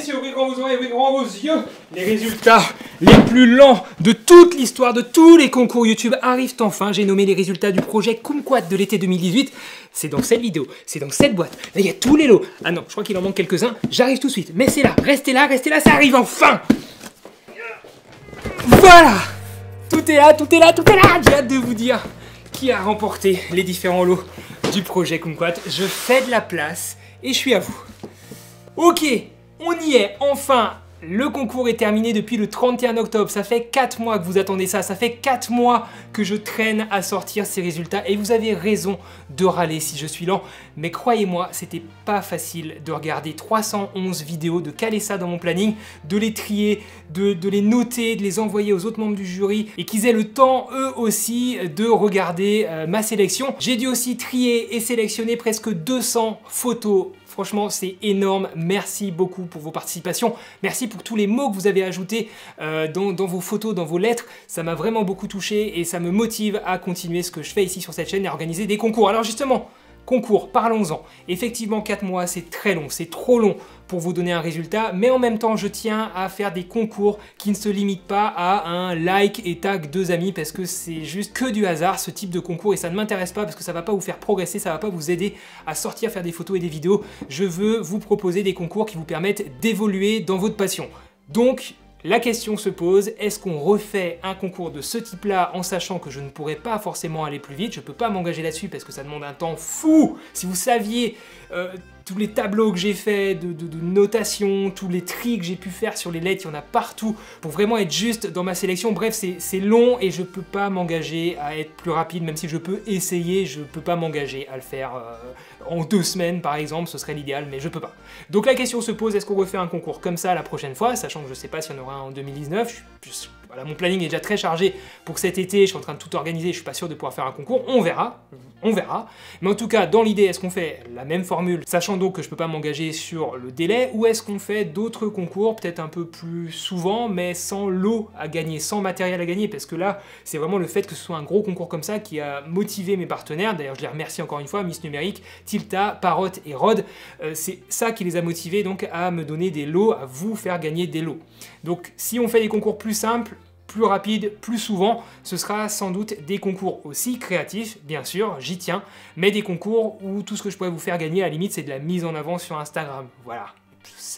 messieurs, ouvrez grand vos oreilles, ouvrez grand vos yeux. Les résultats les plus lents de toute l'histoire de tous les concours YouTube arrivent enfin. J'ai nommé les résultats du projet Kumquat de l'été 2018. C'est dans cette vidéo, c'est dans cette boîte. Là, il y a tous les lots. Ah non, je crois qu'il en manque quelques-uns. J'arrive tout de suite. Mais c'est là, ça arrive enfin. Voilà. Tout est là, tout est là, tout est là. J'ai hâte de vous dire qui a remporté les différents lots du projet Kumquat. Je fais de la place et je suis à vous. Ok, on y est, enfin. Le concours est terminé depuis le 31 octobre, ça fait 4 mois que vous attendez ça, ça fait 4 mois que je traîne à sortir ces résultats et vous avez raison de râler si je suis lent, mais croyez-moi, c'était pas facile de regarder 311 vidéos, de caler ça dans mon planning, de les trier, de les noter, de les envoyer aux autres membres du jury et qu'ils aient le temps eux aussi de regarder ma sélection. J'ai dû aussi trier et sélectionner presque 200 photos. Franchement, c'est énorme. Merci beaucoup pour vos participations. Merci pour tous les mots que vous avez ajoutés dans vos photos, dans vos lettres. Ça m'a vraiment beaucoup touché et ça me motive à continuer ce que je fais ici sur cette chaîne et à organiser des concours. Alors justement, concours, parlons-en. Effectivement, 4 mois, c'est très long, c'est trop long pour vous donner un résultat, mais en même temps, je tiens à faire des concours qui ne se limitent pas à un like et tag 2 amis parce que c'est juste que du hasard ce type de concours et ça ne m'intéresse pas parce que ça va pas vous faire progresser, ça va pas vous aider à sortir faire des photos et des vidéos. Je veux vous proposer des concours qui vous permettent d'évoluer dans votre passion. Donc, la question se pose, est-ce qu'on refait un concours de ce type-là en sachant que je ne pourrais pas forcément aller plus vite? Je ne peux pas m'engager là-dessus parce que ça demande un temps fou. Si vous saviez tous les tableaux que j'ai fait de notation, tous les tris que j'ai pu faire sur les lettres, il y en a partout pour vraiment être juste dans ma sélection. Bref, c'est long et je ne peux pas m'engager à être plus rapide, même si je peux essayer, je ne peux pas m'engager à le faire en 2 semaines par exemple, ce serait l'idéal, mais je ne peux pas. Donc la question se pose, est-ce qu'on refait un concours comme ça la prochaine fois, sachant que je ne sais pas s'il y en aura un en 2019, voilà, mon planning est déjà très chargé pour cet été, je suis en train de tout organiser, je suis pas sûr de pouvoir faire un concours, on verra. Mais en tout cas, dans l'idée, est-ce qu'on fait la même formule, sachant donc que je peux pas m'engager sur le délai, ou est-ce qu'on fait d'autres concours, peut-être un peu plus souvent, mais sans lot à gagner, sans matériel à gagner, parce que là, c'est vraiment le fait que ce soit un gros concours comme ça qui a motivé mes partenaires, d'ailleurs je les remercie encore une fois, Miss Numérique, Tilta, Parrot et Rod, c'est ça qui les a motivés donc à me donner des lots, à vous faire gagner des lots. Donc si on fait des concours plus simples, plus rapide, plus souvent, ce sera sans doute des concours aussi créatifs, bien sûr, j'y tiens, mais des concours où tout ce que je pourrais vous faire gagner, à la limite, c'est de la mise en avant sur Instagram. Voilà.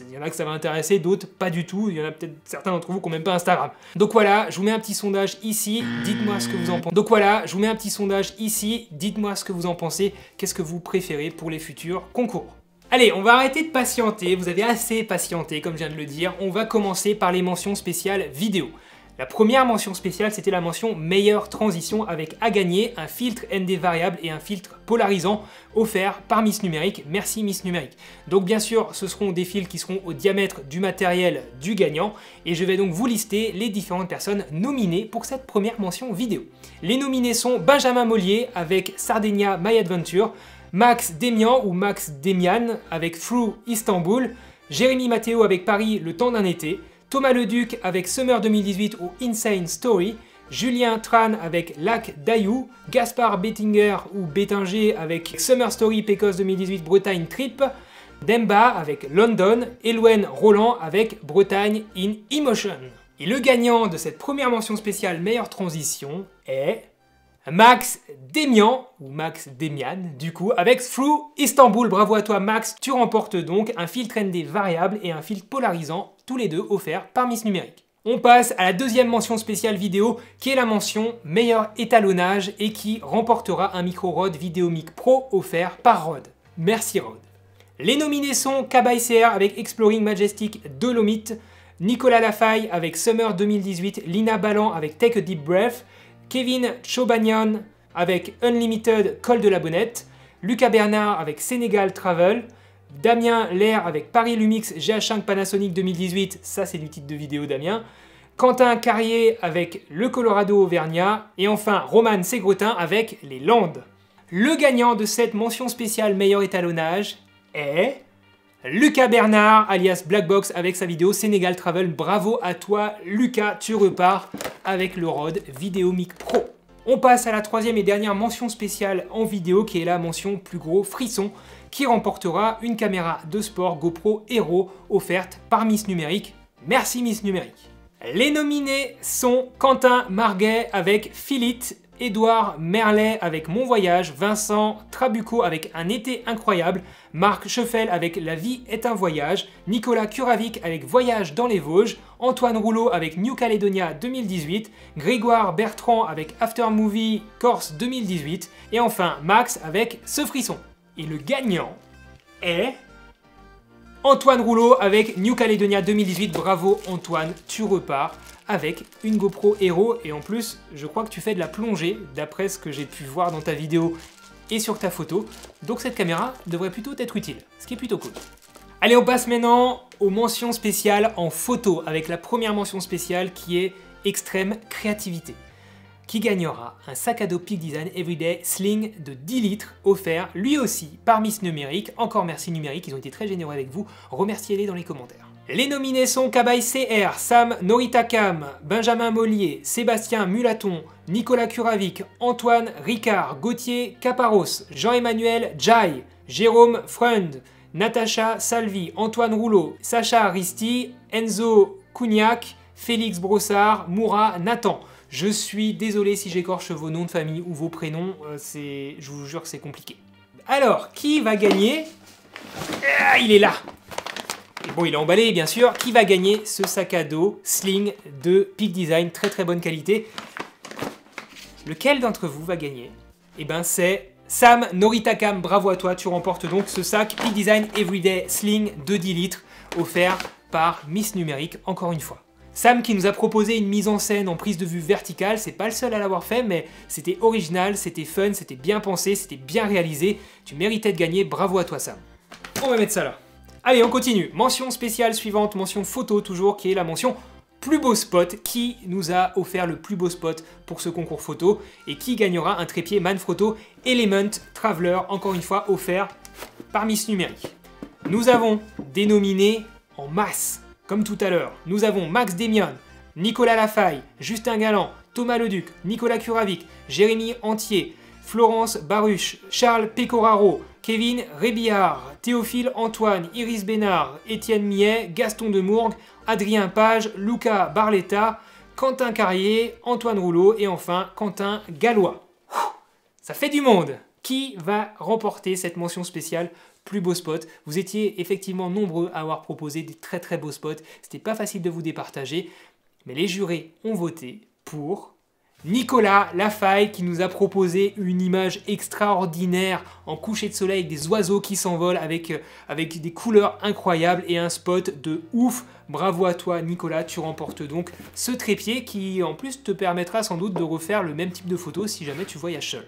Il y en a que ça va intéresser, d'autres pas du tout. Il y en a peut-être certains d'entre vous qui n'ont même pas Instagram. Donc voilà, je vous mets un petit sondage ici, dites-moi ce que vous en pensez. Dites-moi ce que vous en pensez. Qu'est-ce que vous préférez pour les futurs concours? Allez, on va arrêter de patienter, vous avez assez patienté, comme je viens de le dire. On va commencer par les mentions spéciales vidéo. La première mention spéciale, c'était la mention meilleure transition avec à gagner un filtre ND variable et un filtre polarisant offert par Miss Numérique. Merci Miss Numérique. Donc bien sûr, ce seront des fils qui seront au diamètre du matériel du gagnant et je vais donc vous lister les différentes personnes nominées pour cette première mention vidéo. Les nominés sont Benjamin Mollier avec Sardinia My Adventure, Max Demian ou Max Demian avec Through Istanbul, Jérémy Matteo avec Paris le temps d'un été, Thomas Leduc avec Summer 2018 ou Insane Story, Julien Tran avec Lac d'Ayou, Gaspard Bettinger ou Bettinger avec Summer Story Pécosse 2018 Bretagne Trip, Demba avec London, Elouen Roland avec Bretagne in Emotion. Et le gagnant de cette première mention spéciale meilleure transition est Max Demian, ou Max Demian du coup, avec Through Istanbul. Bravo à toi Max, tu remportes donc un filtre ND variable et un filtre polarisant, tous les deux offerts par Miss Numérique. On passe à la deuxième mention spéciale vidéo, qui est la mention meilleur étalonnage et qui remportera un micro Rode Videomic Pro offert par Rode. Merci Rode. Les nominés sont Kabai CR avec Exploring Majestic Dolomite, Nicolas Lafaille avec Summer 2018, Lina Ballan avec Take a Deep Breath, Kevin Chobanian avec Unlimited Col de la Bonnette, Lucas Bernard avec Sénégal Travel, Damien Lair avec Paris Lumix GH5 Panasonic 2018, ça c'est du titre de vidéo Damien, Quentin Carrier avec le Colorado Auvergnat, et enfin Roman Ségrotin avec les Landes. Le gagnant de cette mention spéciale meilleur étalonnage est Lucas Bernard, alias Blackbox, avec sa vidéo Sénégal Travel. Bravo à toi Lucas, tu repars avec le Rode Videomic Pro. On passe à la troisième et dernière mention spéciale en vidéo qui est la mention plus gros frisson qui remportera une caméra de sport GoPro Hero offerte par Miss Numérique. Merci Miss Numérique. Les nominés sont Quentin Marguet avec Philite, Édouard Merlet avec Mon Voyage, Vincent Trabucco avec Un été incroyable, Marc Scheffel avec La vie est un voyage, Nicolas Curavic avec Voyage dans les Vosges, Antoine Rouleau avec New Caledonia 2018, Grégoire Bertrand avec After Movie Corse 2018 et enfin Max avec Ce frisson. Et le gagnant est Antoine Rouleau avec New Caledonia 2018. Bravo Antoine, tu repars avec une GoPro Hero et en plus je crois que tu fais de la plongée d'après ce que j'ai pu voir dans ta vidéo et sur ta photo, donc cette caméra devrait plutôt être utile, ce qui est plutôt cool. Allez, on passe maintenant aux mentions spéciales en photo avec la première mention spéciale qui est extrême créativité, qui gagnera un sac à dos Peak Design Everyday Sling de 10 litres offert lui aussi par Miss Numérique. Encore merci Numérique, ils ont été très généreux avec vous, remerciez-les dans les commentaires. Les nominés sont Kabaï CR, Sam Noritakam, Benjamin Mollier, Sébastien Mulaton, Nicolas Curavic, Antoine Ricard, Gauthier Caparros, Jean-Emmanuel Jai, Jérôme Freund, Natacha Salvi, Antoine Rouleau, Sacha Risti, Enzo Cougnac, Félix Brossard, Moura Nathan. Je suis désolé si j'écorche vos noms de famille ou vos prénoms, je vous jure que c'est compliqué. Alors, qui va gagner? Ah, il est là. Bon, il est emballé, bien sûr. Qui va gagner ce sac à dos Sling de Peak Design, très très bonne qualité? Lequel d'entre vous va gagner? Eh ben, c'est Sam Noritakam. Bravo à toi, tu remportes donc ce sac Peak Design Everyday Sling de 10 litres, offert par Miss Numérique, encore une fois. Sam qui nous a proposé une mise en scène en prise de vue verticale, c'est pas le seul à l'avoir fait, mais c'était original, c'était fun, c'était bien pensé, c'était bien réalisé. Tu méritais de gagner, bravo à toi Sam. On va mettre ça là. Allez, on continue. Mention spéciale suivante, mention photo toujours, qui est la mention plus beau spot. Qui nous a offert le plus beau spot pour ce concours photo et qui gagnera un trépied Manfrotto Element Traveler, encore une fois offert par Miss Numérique. Nous avons des nominés en masse, comme tout à l'heure. Nous avons Max Demian, Nicolas Lafaille, Justin Galland, Thomas Leduc, Nicolas Curavic, Jérémy Antier, Florence Baruch, Charles Pecoraro, Kevin Rébillard, Théophile Antoine, Iris Bénard, Étienne Millet, Gaston Demourgue, Adrien Page, Luca Barletta, Quentin Carrier, Antoine Rouleau et enfin Quentin Gallois. Ça fait du monde! Qui va remporter cette mention spéciale plus beau spot? Vous étiez effectivement nombreux à avoir proposé des très très beaux spots. C'était pas facile de vous départager, mais les jurés ont voté pour Nicolas Lafaille qui nous a proposé une image extraordinaire en coucher de soleil avec des oiseaux qui s'envolent avec des couleurs incroyables et un spot de ouf. Bravo à toi Nicolas, tu remportes donc ce trépied qui en plus te permettra sans doute de refaire le même type de photo si jamais tu voyages seul.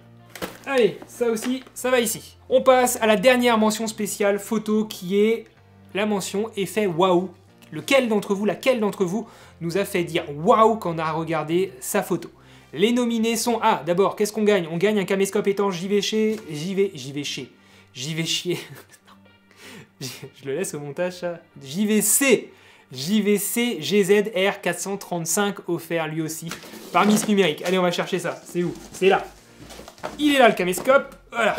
Allez, ça aussi, ça va ici. On passe à la dernière mention spéciale photo qui est la mention effet waouh. Laquelle d'entre vous nous a fait dire waouh quand on a regardé sa photo? Les nominés sont... Ah, d'abord, qu'est-ce qu'on gagne? On gagne un caméscope étanche JVC... JVC... Je le laisse au montage, ça. JVC GZR 435, offert lui aussi par Miss Numérique. Allez, on va chercher ça. C'est où? C'est là. Il est là, le caméscope. Voilà.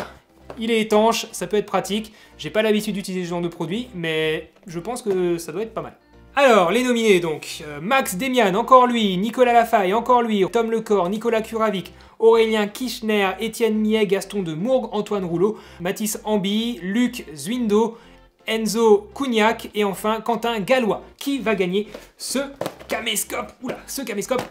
Il est étanche, ça peut être pratique. J'ai pas l'habitude d'utiliser ce genre de produit, mais je pense que ça doit être pas mal. Alors, les nominés donc, Max Demian, encore lui, Nicolas Lafaille, encore lui, Tom Lecor, Nicolas Curavic, Aurélien Kirchner, Étienne Millet, Gaston Demourgue, Antoine Rouleau, Mathis Ambi, Luc Zwindo, Enzo Cougnac et enfin Quentin Gallois. Qui va gagner ce caméscope? Oula, ce caméscope,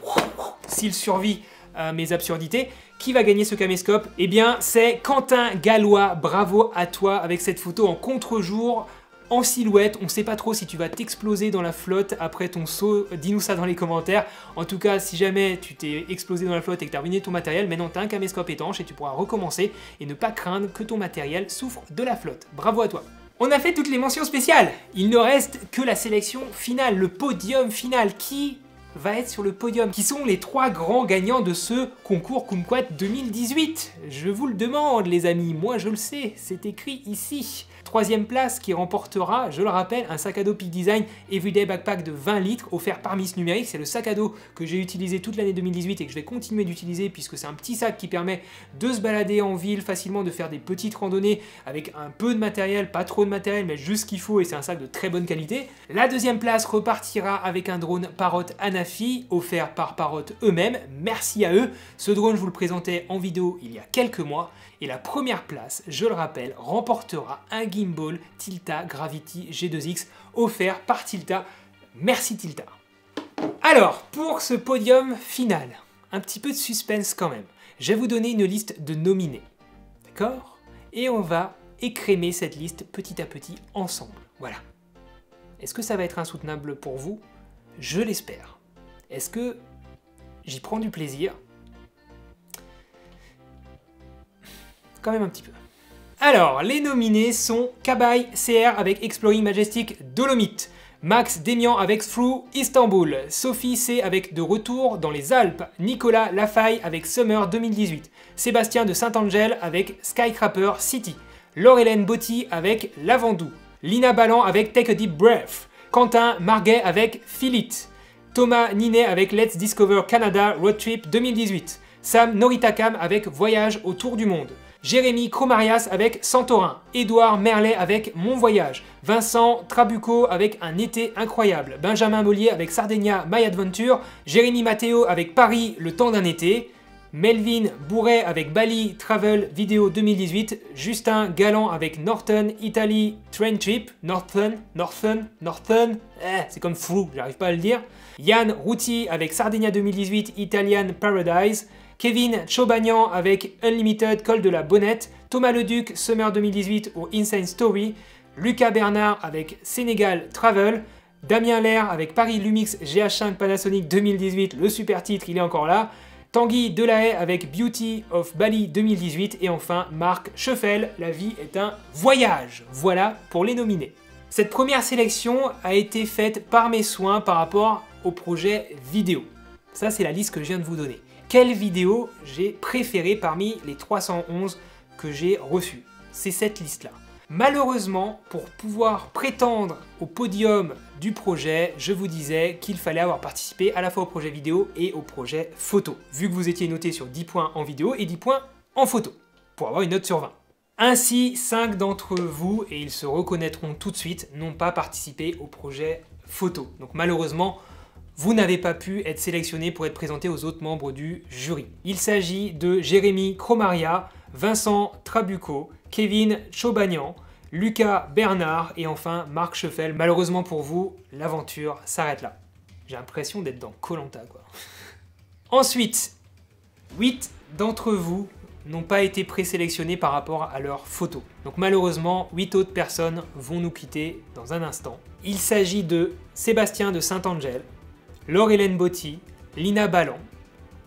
s'il survit à mes absurdités. Qui va gagner ce caméscope? Eh bien, c'est Quentin Gallois. Bravo à toi avec cette photo en contre-jour, en silhouette. On ne sait pas trop si tu vas t'exploser dans la flotte après ton saut. Dis-nous ça dans les commentaires. En tout cas, si jamais tu t'es explosé dans la flotte et que tu as ruiné ton matériel, maintenant tu as un caméscope étanche et tu pourras recommencer et ne pas craindre que ton matériel souffre de la flotte. Bravo à toi. On a fait toutes les mentions spéciales. Il ne reste que la sélection finale, le podium final. Qui va être sur le podium? Qui sont les 3 grands gagnants de ce concours Kumquat 2018? Je vous le demande les amis, moi je le sais, c'est écrit ici. 3e place qui remportera, je le rappelle, un sac à dos Peak Design Everyday Backpack de 20 litres offert par Miss Numérique. C'est le sac à dos que j'ai utilisé toute l'année 2018 et que je vais continuer d'utiliser puisque c'est un petit sac qui permet de se balader en ville facilement, de faire des petites randonnées avec un peu de matériel, pas trop de matériel, mais juste ce qu'il faut, et c'est un sac de très bonne qualité. La 2e place repartira avec un drone Parrot Anafi offert par Parrot eux-mêmes. Merci à eux. Ce drone, je vous le présentais en vidéo il y a quelques mois. Et la 1re place, je le rappelle, remportera un gimbal Tilta Gravity G2X offert par Tilta. Merci Tilta. Alors, pour ce podium final, un petit peu de suspense quand même. Je vais vous donner une liste de nominés. D'accord? Et on va écrémer cette liste petit à petit ensemble. Voilà. Est-ce que ça va être insoutenable pour vous? Je l'espère. Est-ce que j'y prends du plaisir? Quand même un petit peu. Alors, les nominés sont Kabay CR avec Exploring Majestic Dolomite, Max Demian avec Through Istanbul, Sophie C avec De Retour dans les Alpes, Nicolas Lafaille avec Summer 2018, Sébastien de Saint-Angel avec Skycrapper City, Laure-Hélène Botti avec Lavandou, Lina Ballan avec Take a Deep Breath, Quentin Marguet avec Feel It, Thomas Ninet avec Let's Discover Canada Road Trip 2018, Sam Noritakam avec Voyage autour du monde, Jérémy Cromarias avec Santorin, Édouard Merlet avec Mon Voyage, Vincent Trabucco avec Un été incroyable, Benjamin Mollier avec Sardinia My Adventure, Jérémy Matteo avec Paris le temps d'un été, Melvin Bourret avec Bali Travel Vidéo 2018, Justin Galland avec Northern Italy Train Trip, Northern, c'est comme flou, j'arrive pas à le dire, Yann Routy avec Sardinia 2018 Italian Paradise, Kevin Chobagnan avec Unlimited Col de la Bonnette, Thomas Leduc Summer 2018 au Insane Story, Lucas Bernard avec Sénégal Travel, Damien Lair avec Paris Lumix GH5 Panasonic 2018, le super titre, il est encore là, Tanguy Delahaye avec Beauty of Bali 2018 et enfin Marc Scheffel, La vie est un voyage. Voilà pour les nominés. Cette première sélection a été faite par mes soins par rapport au projet vidéo. Ça c'est la liste que je viens de vous donner. Quelle vidéo j'ai préférée parmi les 311 que j'ai reçues? C'est cette liste-là. Malheureusement, pour pouvoir prétendre au podium du projet, je vous disais qu'il fallait avoir participé à la fois au projet vidéo et au projet photo, vu que vous étiez noté sur 10 points en vidéo et 10 points en photo, pour avoir une note sur 20. Ainsi, 5 d'entre vous, et ils se reconnaîtront tout de suite, n'ont pas participé au projet photo. Donc malheureusement, vous n'avez pas pu être sélectionné pour être présenté aux autres membres du jury. Il s'agit de Jérémy Cromaria, Vincent Trabucco, Kevin Chobagnan, Lucas Bernard et enfin Marc Scheffel. Malheureusement pour vous, l'aventure s'arrête là. J'ai l'impression d'être dans Koh-Lanta quoi. Ensuite, 8 d'entre vous n'ont pas été présélectionnés par rapport à leurs photos. Donc malheureusement, 8 autres personnes vont nous quitter dans un instant. Il s'agit de Sébastien de Saint-Angel, Laure-Hélène Botti, Lina Ballan,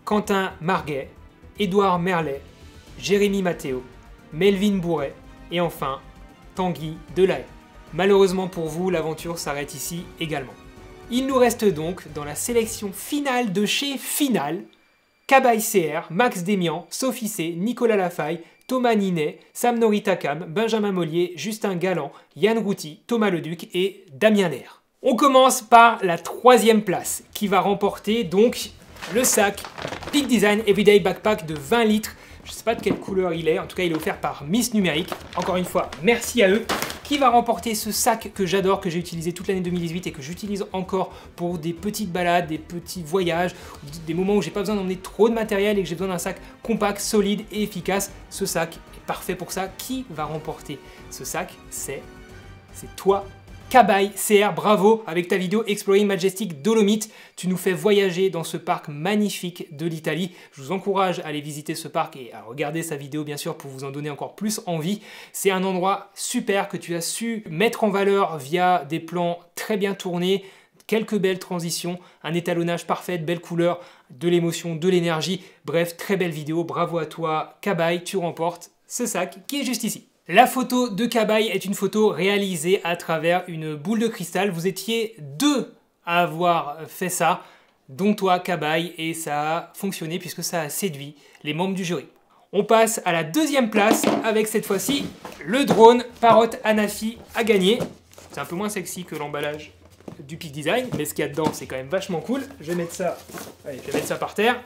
Quentin Marguet, Édouard Merlet, Jérémy Matteo, Melvin Bourret et enfin Tanguy Delahaye. Malheureusement pour vous, l'aventure s'arrête ici également. Il nous reste donc dans la sélection finale de chez Final, Kabay CR, Max Demian, Sophie C, Nicolas Lafaille, Thomas Ninet, Sam Noritakam, Benjamin Mollier, Justin Galland, Yann Routy, Thomas Leduc et Damien Lair. On commence par la 3e place qui va remporter donc le sac Peak Design Everyday Backpack de 20 litres. Je ne sais pas de quelle couleur il est, en tout cas il est offert par Miss Numérique. Encore une fois, merci à eux. Qui va remporter ce sac que j'adore, que j'ai utilisé toute l'année 2018 et que j'utilise encore pour des petites balades, des petits voyages, des moments où j'ai pas besoin d'emmener trop de matériel et que j'ai besoin d'un sac compact, solide et efficace. Ce sac est parfait pour ça. Qui va remporter ce sac? C'est toi, Kabay CR, bravo avec ta vidéo Exploring Majestic Dolomite. Tu nous fais voyager dans ce parc magnifique de l'Italie. Je vous encourage à aller visiter ce parc et à regarder sa vidéo bien sûr pour vous en donner encore plus envie. C'est un endroit super que tu as su mettre en valeur via des plans très bien tournés, quelques belles transitions, un étalonnage parfait, de belles couleurs, de l'émotion, de l'énergie. Bref, très belle vidéo. Bravo à toi Kabay, tu remportes ce sac qui est juste ici. La photo de Kabay est une photo réalisée à travers une boule de cristal. Vous étiez 2 à avoir fait ça. dont toi, Cabaye, et ça a fonctionné puisque ça a séduit les membres du jury. On passe à la deuxième place avec cette fois-ci le drone Parrot Anafi à gagner. C'est un peu moins sexy que l'emballage du Peak Design, mais ce qu'il y a dedans c'est quand même vachement cool. Je vais mettre ça, allez, je vais mettre ça par terre.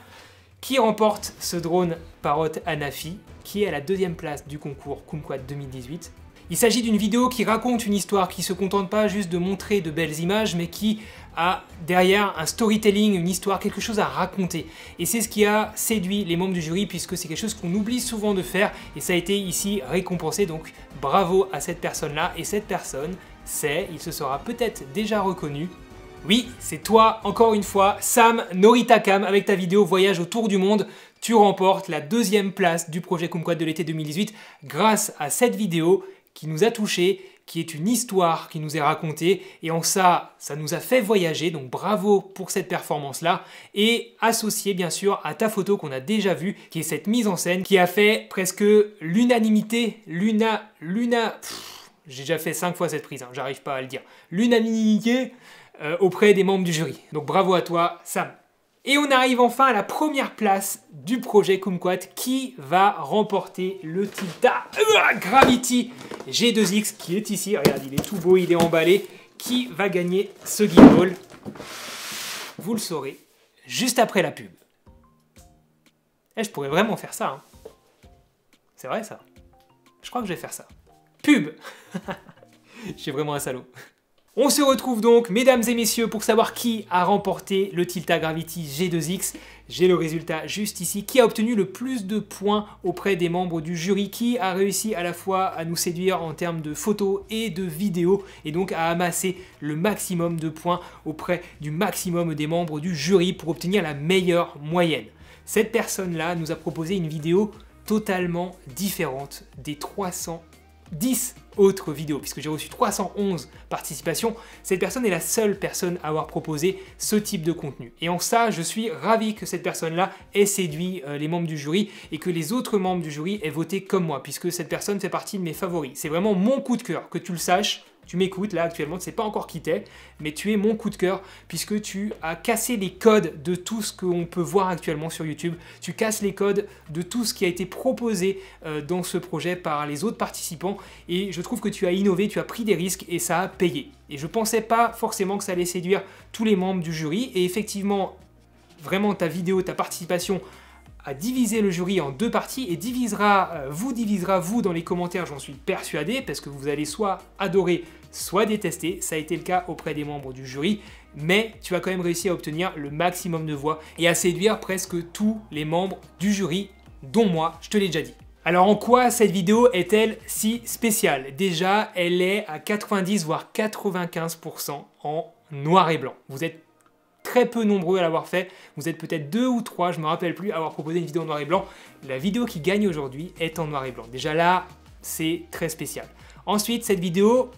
Qui remporte ce drone Parrot Anafi, qui est à la deuxième place du concours Kumquat 2018. Il s'agit d'une vidéo qui raconte une histoire, qui se contente pas juste de montrer de belles images, mais qui a derrière un storytelling, une histoire, quelque chose à raconter. Et c'est ce qui a séduit les membres du jury, puisque c'est quelque chose qu'on oublie souvent de faire, et ça a été ici récompensé, donc bravo à cette personne-là. Et cette personne, il se sera peut-être déjà reconnu. Oui, c'est toi, encore une fois, Sam Noritakam, avec ta vidéo Voyage autour du monde. Tu remportes la deuxième place du projet Kumquat de l'été 2018 grâce à cette vidéo qui nous a touchés, qui est une histoire qui nous est racontée, et en ça nous a fait voyager, donc bravo pour cette performance-là, et associé bien sûr à ta photo qu'on a déjà vue, qui est cette mise en scène, qui a fait presque l'unanimité, j'ai déjà fait 5 fois cette prise, hein, j'arrive pas à le dire, l'unanimité auprès des membres du jury. Donc bravo à toi, Sam. Et on arrive enfin à la première place du projet Kumquat qui va remporter le Tilta Gravity G2X qui est ici. Regarde, il est tout beau, il est emballé. Qui va gagner ce gimbal? Vous le saurez juste après la pub. Eh, je pourrais vraiment faire ça. Hein. C'est vrai ça. Je crois que je vais faire ça. Pub. Je suis vraiment un salaud. On se retrouve donc, mesdames et messieurs, pour savoir qui a remporté le Tilta Gravity G2X. J'ai le résultat juste ici. Qui a obtenu le plus de points auprès des membres du jury? Qui a réussi à la fois à nous séduire en termes de photos et de vidéos, et donc à amasser le maximum de points auprès du maximum des membres du jury pour obtenir la meilleure moyenne. Cette personne-là nous a proposé une vidéo totalement différente des 310 autres vidéos, puisque j'ai reçu 311 participations. Cette personne est la seule personne à avoir proposé ce type de contenu. Et en ça, je suis ravi que cette personne-là ait séduit les membres du jury et que les autres membres du jury aient voté comme moi, puisque cette personne fait partie de mes favoris. C'est vraiment mon coup de cœur, que tu le saches. Tu m'écoutes là actuellement, tu ne sais pas encore qui t'es, mais tu es mon coup de cœur puisque tu as cassé les codes de tout ce qu'on peut voir actuellement sur YouTube. Tu casses les codes de tout ce qui a été proposé dans ce projet par les autres participants, et je trouve que tu as innové, tu as pris des risques et ça a payé. Et je ne pensais pas forcément que ça allait séduire tous les membres du jury, et effectivement, vraiment ta vidéo, ta participation a divisé le jury en deux parties et divisera vous dans les commentaires, j'en suis persuadé, parce que vous allez soit adorer, soit détester. Ça a été le cas auprès des membres du jury, mais tu as quand même réussi à obtenir le maximum de voix et à séduire presque tous les membres du jury, dont moi, je te l'ai déjà dit. Alors en quoi cette vidéo est-elle si spéciale? Déjà, elle est à 90 voire 95% en noir et blanc. Vous êtes très peu nombreux à l'avoir fait, vous êtes peut-être 2 ou 3, je ne me rappelle plus, à avoir proposé une vidéo en noir et blanc. La vidéo qui gagne aujourd'hui est en noir et blanc. Déjà là, c'est très spécial. Ensuite, cette vidéo,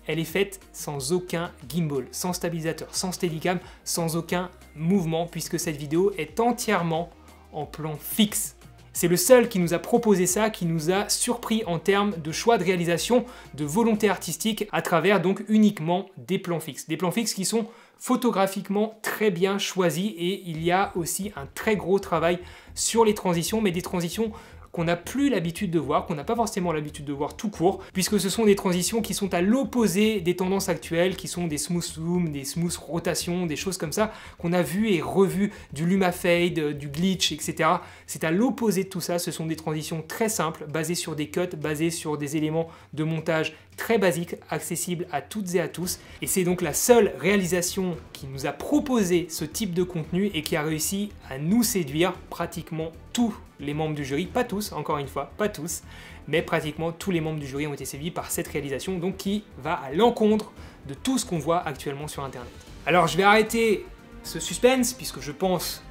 elle est faite sans aucun gimbal, sans stabilisateur, sans steadicam, sans aucun mouvement, puisque cette vidéo est entièrement en plan fixe. C'est le seul qui nous a proposé ça, qui nous a surpris en termes de choix de réalisation, de volonté artistique, à travers donc uniquement des plans fixes. Des plans fixes qui sont photographiquement très bien choisis, et il y a aussi un très gros travail sur les transitions, mais des transitions qu'on n'a plus l'habitude de voir, qu'on n'a pas forcément l'habitude de voir tout court, puisque ce sont des transitions qui sont à l'opposé des tendances actuelles, qui sont des smooth zoom, des smooth rotations, des choses comme ça, qu'on a vu et revu, du luma fade, du glitch, etc. C'est à l'opposé de tout ça, ce sont des transitions très simples, basées sur des cuts, basées sur des éléments de montage très basiques, accessibles à toutes et à tous, et c'est donc la seule réalisation qui nous a proposé ce type de contenu et qui a réussi à nous séduire pratiquement tous les membres du jury, pas tous, encore une fois, pas tous, mais pratiquement tous les membres du jury ont été séduits par cette réalisation, donc qui va à l'encontre de tout ce qu'on voit actuellement sur Internet. Alors je vais arrêter ce suspense, puisque je pense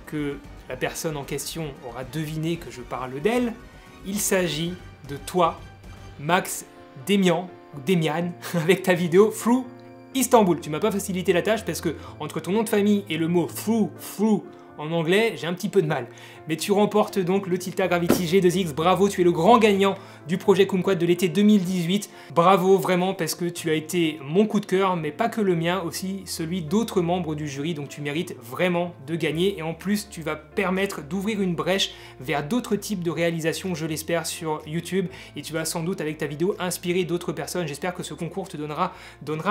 que la personne en question aura deviné que je parle d'elle. Il s'agit de toi, Max Demian, ou Demian, avec ta vidéo Through Istanbul. Tu m'as pas facilité la tâche parce que entre ton nom de famille et le mot Through en anglais, j'ai un petit peu de mal. Mais tu remportes donc le Tilta Gravity G2X. Bravo, tu es le grand gagnant du projet Kumquat de l'été 2018. Bravo vraiment parce que tu as été mon coup de cœur, mais pas que le mien, aussi celui d'autres membres du jury. Donc tu mérites vraiment de gagner. Et en plus, tu vas permettre d'ouvrir une brèche vers d'autres types de réalisations, je l'espère, sur YouTube. Et tu vas sans doute, avec ta vidéo, inspirer d'autres personnes. J'espère que ce concours te donnera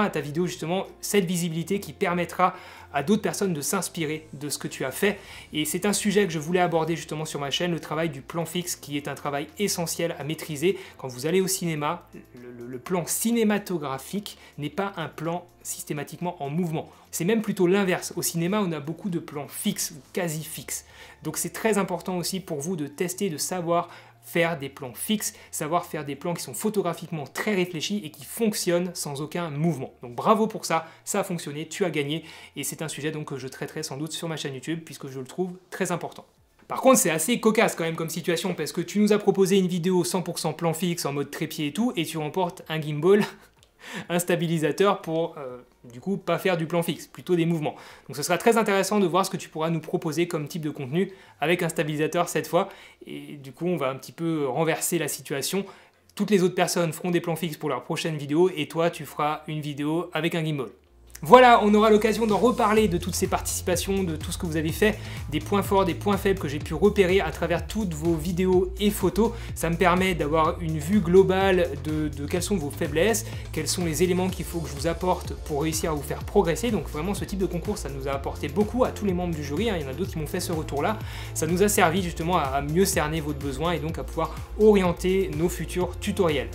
à ta vidéo justement cette visibilité qui permettra à d'autres personnes de s'inspirer de ce que tu as fait. Et c'est un sujet que je voulais aborder justement sur ma chaîne, le travail du plan fixe, qui est un travail essentiel à maîtriser. Quand vous allez au cinéma, le plan cinématographique n'est pas un plan systématiquement en mouvement. C'est même plutôt l'inverse. Au cinéma, on a beaucoup de plans fixes ou quasi fixes. Donc c'est très important aussi pour vous de tester, de savoir faire des plans fixes, savoir faire des plans qui sont photographiquement très réfléchis et qui fonctionnent sans aucun mouvement. Donc bravo pour ça, ça a fonctionné, tu as gagné et c'est un sujet donc que je traiterai sans doute sur ma chaîne YouTube puisque je le trouve très important. Par contre, c'est assez cocasse quand même comme situation parce que tu nous as proposé une vidéo 100% plan fixe en mode trépied et tout et tu remportes un gimbal, un stabilisateur pour du coup pas faire du plan fixe, plutôt des mouvements. Donc ce sera très intéressant de voir ce que tu pourras nous proposer comme type de contenu avec un stabilisateur cette fois et du coup on va un petit peu renverser la situation. Toutes les autres personnes feront des plans fixes pour leur prochaine vidéo et toi tu feras une vidéo avec un gimbal. Voilà, on aura l'occasion d'en reparler de toutes ces participations, de tout ce que vous avez fait, des points forts, des points faibles que j'ai pu repérer à travers toutes vos vidéos et photos. Ça me permet d'avoir une vue globale de quelles sont vos faiblesses, quels sont les éléments qu'il faut que je vous apporte pour réussir à vous faire progresser. Donc vraiment, ce type de concours, ça nous a apporté beaucoup à tous les membres du jury. Il y en a d'autres qui m'ont fait ce retour-là. Ça nous a servi justement à mieux cerner votre besoin et donc à pouvoir orienter nos futurs tutoriels.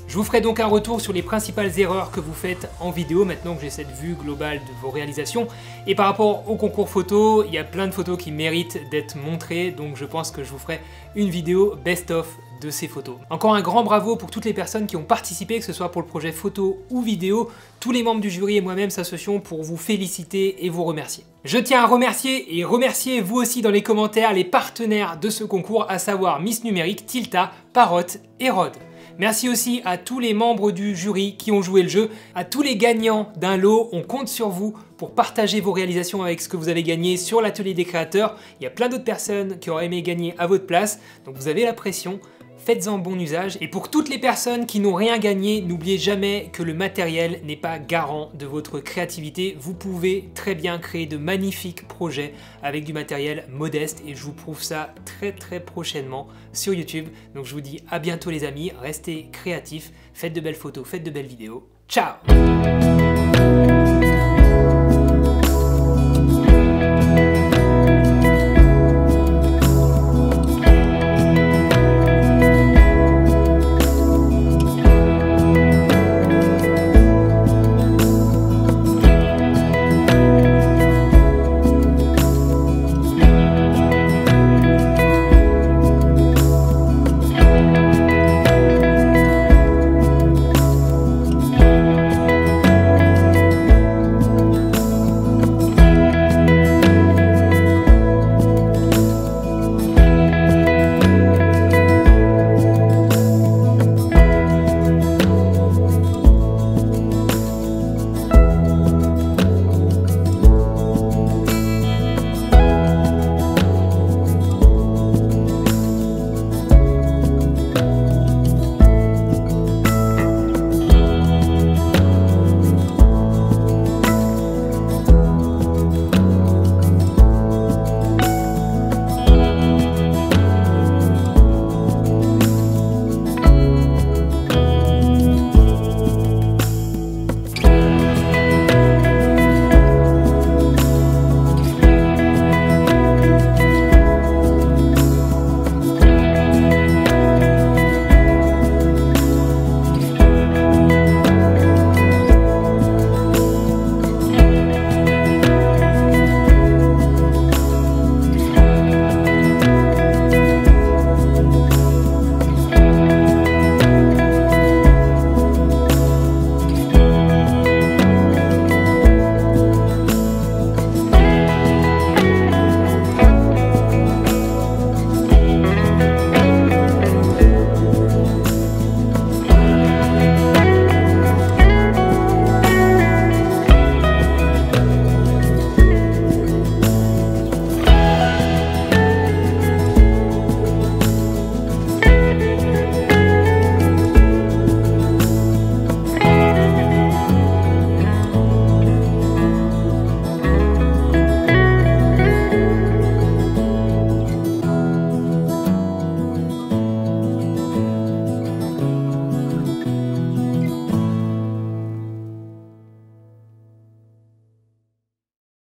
Je vous ferai donc un retour sur les principales erreurs que vous faites en vidéo maintenant que j'ai cette vue globale de vos réalisations. Et par rapport au concours photo, il y a plein de photos qui méritent d'être montrées, donc je pense que je vous ferai une vidéo best-of de ces photos. Encore un grand bravo pour toutes les personnes qui ont participé, que ce soit pour le projet photo ou vidéo. Tous les membres du jury et moi-même s'associons pour vous féliciter et vous remercier. Je tiens à remercier et remercier vous aussi dans les commentaires les partenaires de ce concours, à savoir Miss Numérique, Tilta, Parrot et Rod. Merci aussi à tous les membres du jury qui ont joué le jeu, à tous les gagnants d'un lot. On compte sur vous pour partager vos réalisations avec ce que vous avez gagné sur l'atelier des créateurs. Il y a plein d'autres personnes qui auraient aimé gagner à votre place, donc vous avez la pression. Faites-en bon usage. Et pour toutes les personnes qui n'ont rien gagné, n'oubliez jamais que le matériel n'est pas garant de votre créativité. Vous pouvez très bien créer de magnifiques projets avec du matériel modeste et je vous prouve ça très prochainement sur YouTube. Donc je vous dis à bientôt les amis, restez créatifs, faites de belles photos, faites de belles vidéos. Ciao!